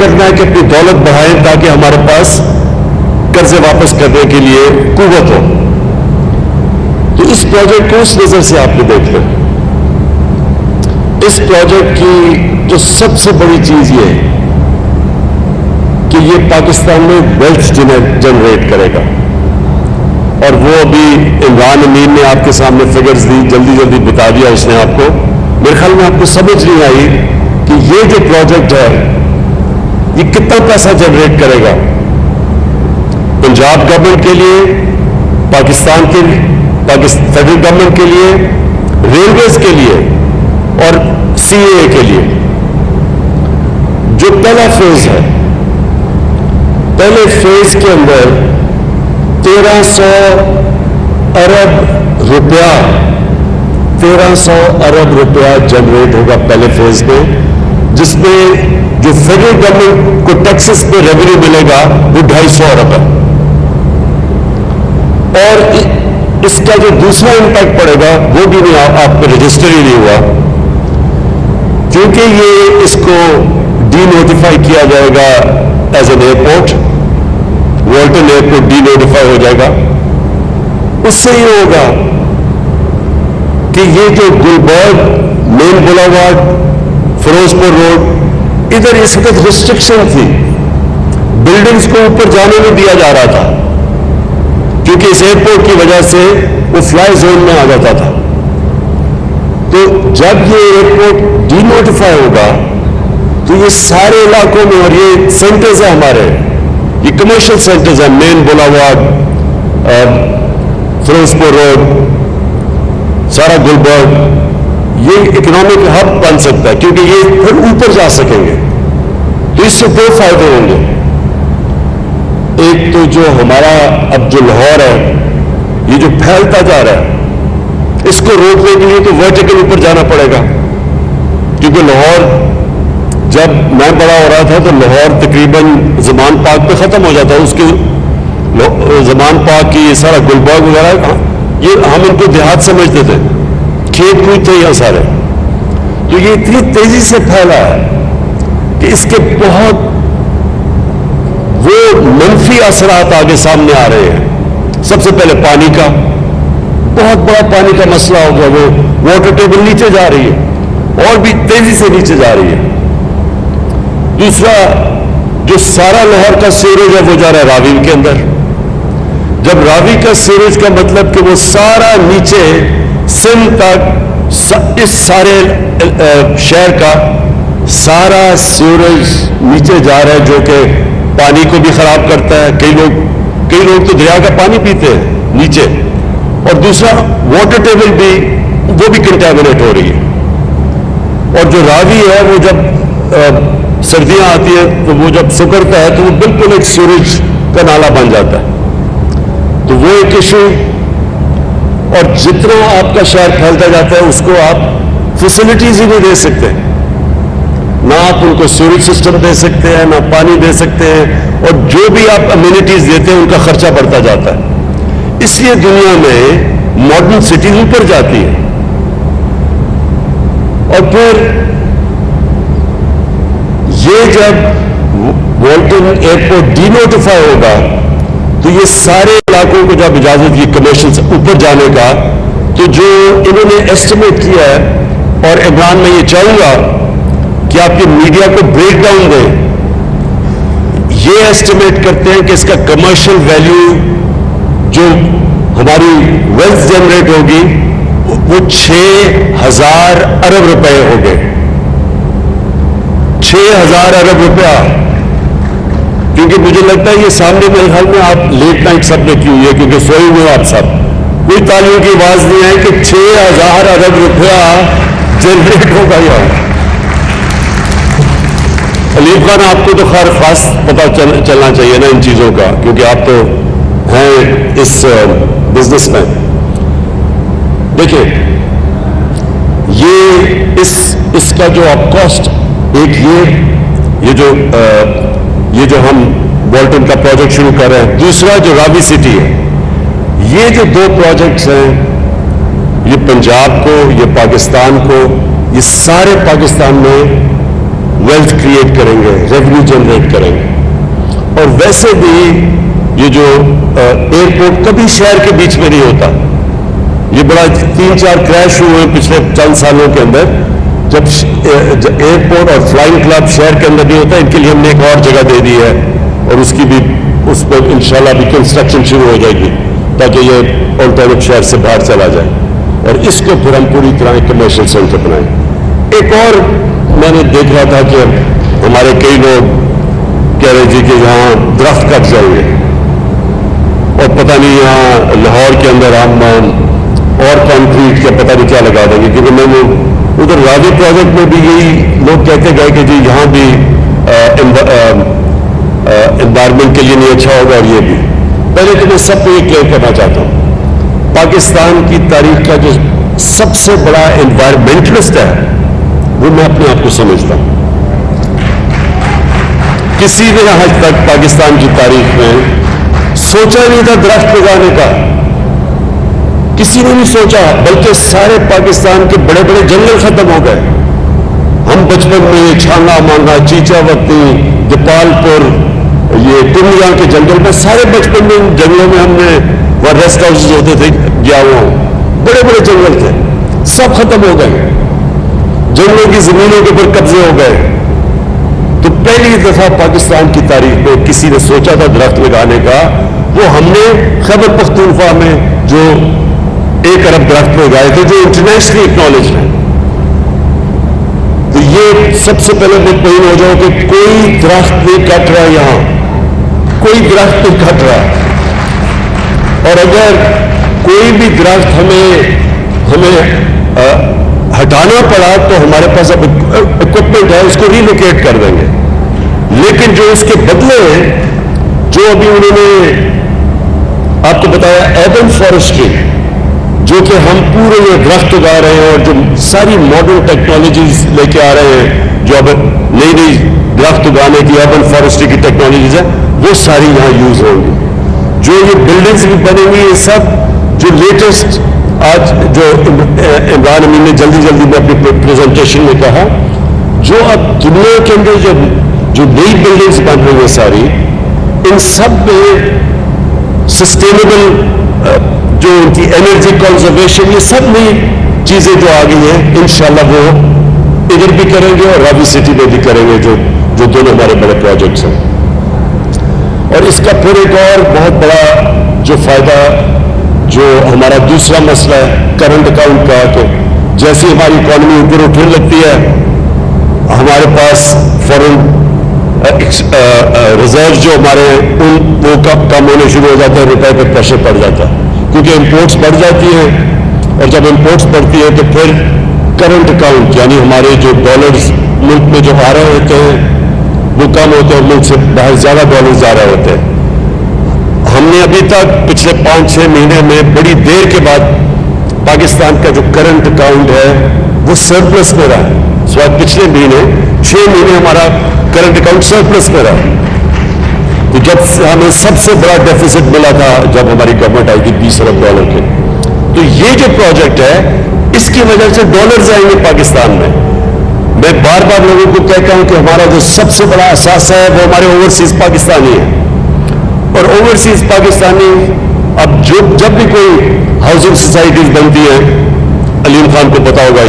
کرنا ہے کہ اپنی دولت بڑھائیں تاکہ ہمارے پاس قرضے واپس کرنے کے لیے قوت ہو. تو اس پروجیکٹ کو اس نظر سے آپ نے دیکھ لیں. اس پروجیکٹ کی جو سب سے بڑی چیز یہ ہے کہ یہ پاکستان میں ویلتھ جنریٹ کرے گا. اور وہ ابھی عمران امین نے آپ کے سامنے فگرز دی, جلدی جلدی بتا دیا اس نے آپ کو. میرے خیال میں آپ کو سمجھ نہیں آئی کہ یہ جو پروجیکٹ ہے یہ کتنا پیسہ جنریٹ کرے گا پنجاب گورنمنٹ کے لیے, پاکستان کے فیڈرل گورنمنٹ کے لیے, ریلویز کے لیے اور سی اے کے لیے. جو پہلا فیز ہے, پہلے فیز کے اندر 1300 ارب روپیہ 1300 ارب روپیہ جنریٹ ہوگا پہلے فیز میں, جس میں جو فیڈرل گورنمنٹ کو ٹیکسز پہ ریونیو ملے گا وہ 250 ارب ہے. اور اس کا جو دوسرا امپیکٹ پڑے گا وہ بھی نہیں, آپ کو رجسٹر ہی نہیں ہوا, کیونکہ یہ اس کو ڈی نوٹیفائی کیا جائے گا as an airport. Walton airport denotify ہو جائے گا. اس سے یہ ہوگا کہ یہ جو گلبرگ مین بولاوارڈ, فیروز پور روڈ, ادھر اس وقت ریسٹرکشن تھی, بلڈنگز کو اوپر جانے نہیں دیا جا رہا تھا کیونکہ اس ایئرپورٹ کی وجہ سے وہ فلائی زون میں آ جاتا تھا. تو جب یہ ایئرپورٹ ڈی نوٹیفائی ہوگا تو یہ سارے علاقوں میں, اور یہ سینٹرز ہیں ہمارے, یہ کمرشل سینٹرز ہیں, مین بولاوارڈ, فیروز پور روڈ, سارا گلبرگ, یہ اکنامک ہب بن سکتا ہے کیونکہ یہ پھر اوپر جا سکیں گے. تو اس سے دو فائدے ہوں گے. ایک تو جو ہمارا اب جو لاہور ہے یہ جو پھیلتا جا رہا ہے, اس کو روکنے کے لیے تو ورٹیکل اوپر جانا پڑے گا, کیونکہ لاہور جب میں بڑا ہو رہا تھا تو لاہور تقریباً زمان پارک پہ ختم ہو جاتا. اس کے زمان پارک کی یہ سارا گلبرگ وغیرہ, یہ ہم ان کو دیہات سمجھتے تھے, کھیت کود تھے یہاں سارے. تو یہ اتنی تیزی سے پھیلا ہے کہ اس کے بہت وہ منفی اثرات آگے سامنے آ رہے ہیں. سب سے پہلے پانی کا, بہت بڑا پانی کا مسئلہ ہو گیا. وہ واٹر ٹیبل نیچے جا رہی ہے اور بھی تیزی سے نیچے جا رہی ہے. دوسرا, جو سارا لاہور کا سیوریج ہے وہ جا رہا ہے راوی کے اندر. جب راوی کا سیوریج کا مطلب کہ وہ سارا نیچے سندھ تک اس سارے شہر کا سارا سیوریج نیچے جا رہا ہے, جو کہ پانی کو بھی خراب کرتا ہے. کئی لوگ تو دریا کا پانی پیتے ہیں نیچے. اور دوسرا واٹر ٹیبل بھی وہ بھی کنٹامنیٹ ہو رہی ہے. اور جو راوی ہے وہ جب سردیاں آتی ہیں تو وہ جب سکڑتا ہے تو وہ بالکل ایک سیوریج کا نالا بن جاتا ہے. تو وہ ایک ایشو. اور جتنا آپ کا شہر پھیلتا جاتا ہے اس کو آپ فیسلٹیز ہی نہیں دے سکتے, نہ آپ ان کو سیوریج سسٹم دے سکتے ہیں, نہ پانی دے سکتے ہیں, اور جو بھی آپ امیونٹیز دیتے ہیں ان کا خرچہ بڑھتا جاتا ہے. اس لیے دنیا میں ماڈرن سٹیز اوپر جاتی ہے. اور پھر یہ جب والٹن ایئرپورٹ ڈی نوٹیفائی ہوگا تو یہ سارے علاقوں کو جب اجازت کی کمیشن سے اوپر جانے کا, تو جو انہوں نے ایسٹیمیٹ کیا ہے, اور عمران میں یہ چاہوں گا کہ آپ کی میڈیا کو بریک ڈاؤن دیں, یہ ایسٹیمیٹ کرتے ہیں کہ اس کا کمرشل ویلیو جو ہماری ویلتھ جنریٹ ہوگی وہ 6000 ارب روپے ہو گئے. 6000 ارب روپیہ. کیونکہ مجھے لگتا ہے یہ سامنے میرے خیال میں آپ لیٹ نائٹ سب نے کی ہوئی ہے, کیونکہ سوئے ہوئے آپ سب, کوئی تالیوں کی آواز نہیں ہے کہ 6000 ارب روپیہ جنریٹ ہوگا. یہاں علیف خان, آپ کو تو خیر خاص پتہ چلنا چاہیے نا ان چیزوں کا, کیونکہ آپ تو ہیں اس بزنس میں. دیکھیں, اس کا جو آپ کاسٹ, ایک یہ جو ہم والٹن کا پروجیکٹ شروع کر رہے ہیں, دوسرا جو راوی سٹی ہے, یہ جو دو پروجیکٹس ہیں, یہ پنجاب کو, یہ پاکستان کو, یہ سارے پاکستان میں ویلتھ کریٹ کریں گے, ریونیو جنریٹ کریں گے. اور ویسے بھی یہ جو ایئرپورٹ کبھی شہر کے بیچ میں نہیں ہوتا. یہ بڑا 3-4 کریش ہوئے پچھلے چند سالوں کے اندر, جب ایئرپورٹ اور فلائنگ کلب شہر کے اندر نہیں ہوتا. ان کے لیے ہم نے ایک اور جگہ دے دی ہے اور اس کی بھی اس پر انشاءاللہ بھی کنسٹرکشن شروع ہو جائے گی تاکہ یہ آلٹرنیٹ شہر سے باہر چلا جائے, اور اس کو پھر ہم پوری طرح ایک کمرشل سینٹر بنائیں. ایک اور میں نے دیکھ رہا تھا کہ ہمارے کئی لوگ کہہ رہے جی کہ یہاں درخت کٹ جائیں گے اور پتہ نہیں یہاں لاہور کے اندر ہم اور کنکریٹ کا پتہ نہیں کیا لگا دیں گے, کیونکہ میں نے ادھر راوی پروجیکٹ میں بھی یہی لوگ کہتے گئے کہ جی یہاں بھی انوائرمنٹ کے لیے نہیں اچھا ہوگا. اور یہ بھی پہلے تو میں سب کو یہ کلیئر کرنا چاہتا ہوں, پاکستان کی تاریخ کا جو سب سے بڑا انوائرمنٹلسٹ ہے وہ میں اپنے آپ کو سمجھتا ہوں. کسی نے آج تک پاکستان کی تاریخ میں سوچا نہیں تھا درخت لگانے کا, کسی نے نہیں سوچا, بلکہ سارے پاکستان کے بڑے بڑے جنگل ختم ہو گئے. ہم بچپن میں چھانگا مانگا, چیچا وتی, دیپال پور, یہ ٹنڈیا کے جنگل میں سارے بچپن میں جنگلوں میں ہم نے وہاں ریسٹ ہاؤسز ہوتے تھے گیا ہوا, بڑے بڑے جنگل تھے, سب ختم ہو گئے. جنگلوں کی زمینوں کے اوپر قبضے ہو گئے. تو پہلی دفعہ پاکستان کی تاریخ میں کسی نے سوچا تھا درخت لگانے کا, وہ ہم نے خیبر پختونخوا میں جو 1 ارب درخت لگائے تھے جو انٹرنیشنلی اکنالج ہے. تو یہ سب سے پہلے مطمئن ہو جاؤ کہ کوئی درخت نہیں کٹ رہا, یہاں کوئی درخت نہیں کٹ رہا. اور اگر کوئی بھی درخت ہمیں ہٹانا پڑا تو ہمارے پاس اب اکوپمنٹ ہے, اس کو ریلوکیٹ کر دیں گے. لیکن جو اس کے بدلے جو ابھی انہوں نے آپ کو بتایا ایربن فارسٹری, جو کہ ہم پورے یہ درخت اگا رہے ہیں اور جو ساری ماڈرن ٹیکنالوجیز لے کے آ رہے ہیں, جو اب نئی نئی درخت اگانے کی ایربن فارسٹری کی ٹیکنالوجیز ہیں, وہ ساری یہاں یوز ہوں گی. جو یہ بلڈنگز بھی بنیں گی, یہ سب جو لیٹسٹ آج جو عمران امین نے جلدی میں اپنی پریزنٹیشن میں کہا, جو اب دنیا کے اندر جو نئی بلڈنگز بن رہی ہیں ساری, ان سب میں سسٹینیبل جو ان کی انرجی کنزرویشن, یہ سب نئی چیزیں جو آ گئی ہیں, انشاءاللہ وہ ادھر بھی کریں گے اور راوی سٹی میں بھی کریں گے, جو دونوں ہمارے بڑے پروجیکٹس ہیں. اور اس کا پھر ایک اور بہت بڑا جو فائدہ, جو ہمارا دوسرا مسئلہ ہے کرنٹ اکاؤنٹ کا, کہ جیسے ہماری اکانومی اوپر اٹھنے لگتی ہے, ہمارے پاس فورن ریزرو جو ہمارے وہ کم ہونے شروع ہو جاتے ہیں, روپے پہ پریشر پڑ جاتا ہے, کیونکہ امپورٹس بڑھ جاتی ہیں. اور جب امپورٹس بڑھتی ہے تو پھر کرنٹ اکاؤنٹ یعنی ہمارے جو ڈالرز ملک میں جو آ رہے ہوتے ہیں وہ کم ہوتے ہیں, ملک سے باہر زیادہ ڈالرز آ رہے ہوتے ہیں. ہم نے ابھی تک پچھلے 5-6 مہینے میں بڑی دیر کے بعد پاکستان کا جو کرنٹ اکاؤنٹ ہے وہ سرپلس میں رہا. پچھلے مہینے 6 مہینے ہمارا کرنٹ اکاؤنٹ سرپلس میں رہا. تو جب ہمیں سب سے بڑا ڈیفیسٹ ملا تھا جب ہماری گورنمنٹ آئی تھی $20 ارب کے, تو یہ جو پروجیکٹ ہے اس کی وجہ سے ڈالرز آئیں گے پاکستان میں. میں بار بار لوگوں کو کہتا ہوں کہ ہمارا جو سب سے بڑا اثاثہ ہے وہ ہمارے اوورسیز پاکستانی ہیں. اور اوورسیز پاکستانی اب جب بھی کوئی ہاؤسنگ سوسائٹیز بنتی ہیں, علیم خان کو پتا ہوگا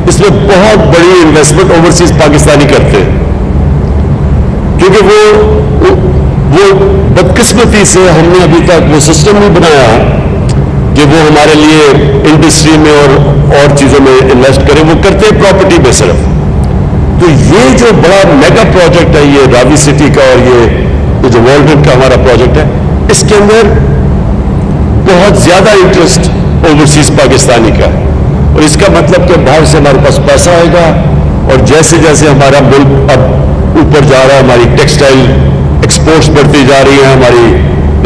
اس میں بہت بڑی انویسٹمنٹ اوورسیز پاکستانی کرتے ہیں, کیونکہ وہ بدقسمتی سے ہم نے ابھی تک وہ سسٹم نہیں بنایا کہ وہ ہمارے لیے انڈسٹری میں اور چیزوں میں انویسٹ کریں. وہ کرتے ہیں پراپرٹی پہ صرف. تو یہ جو بڑا میگا پروجیکٹ ہے یہ راوی سٹی کا, اور یہ جو ورلڈ کا ہمارا پروجیکٹ ہے, اس کے اندر بہت زیادہ انٹرسٹ اوورسیز پاکستانی کا ہے. اور اس کا مطلب کہ باہر سے ہمارے پاس پیسہ آئے گا, اور جیسے جیسے ہمارا ملک اب اوپر جا رہا ہے, ہماری ٹیکسٹائل ایکسپورٹس بڑھتی جا رہی ہیں, ہماری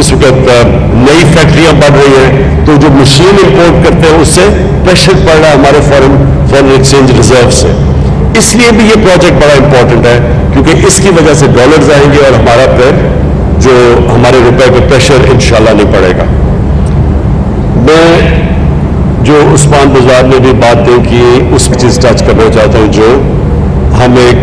اس وقت نئی فیکٹریاں بڑھ رہی ہیں, تو جو مشین امپورٹ کرتے ہیں اس سے پریشر پڑ رہا ہے ہمارے فارن ایکسچینج ریزرو سے. اس لیے بھی یہ پروجیکٹ بڑا امپورٹنٹ ہے, کیونکہ اس کی وجہ سے ڈالرز آئیں گے اور ہمارا پھر جو ہمارے روپے پہ پریشر انشاءاللہ نہیں پڑے گا. میں جو عثمان بزار نے بھی بات کی اس چیز ٹچ کرنا چاہتا ہوں, جو ہم ایک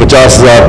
50,000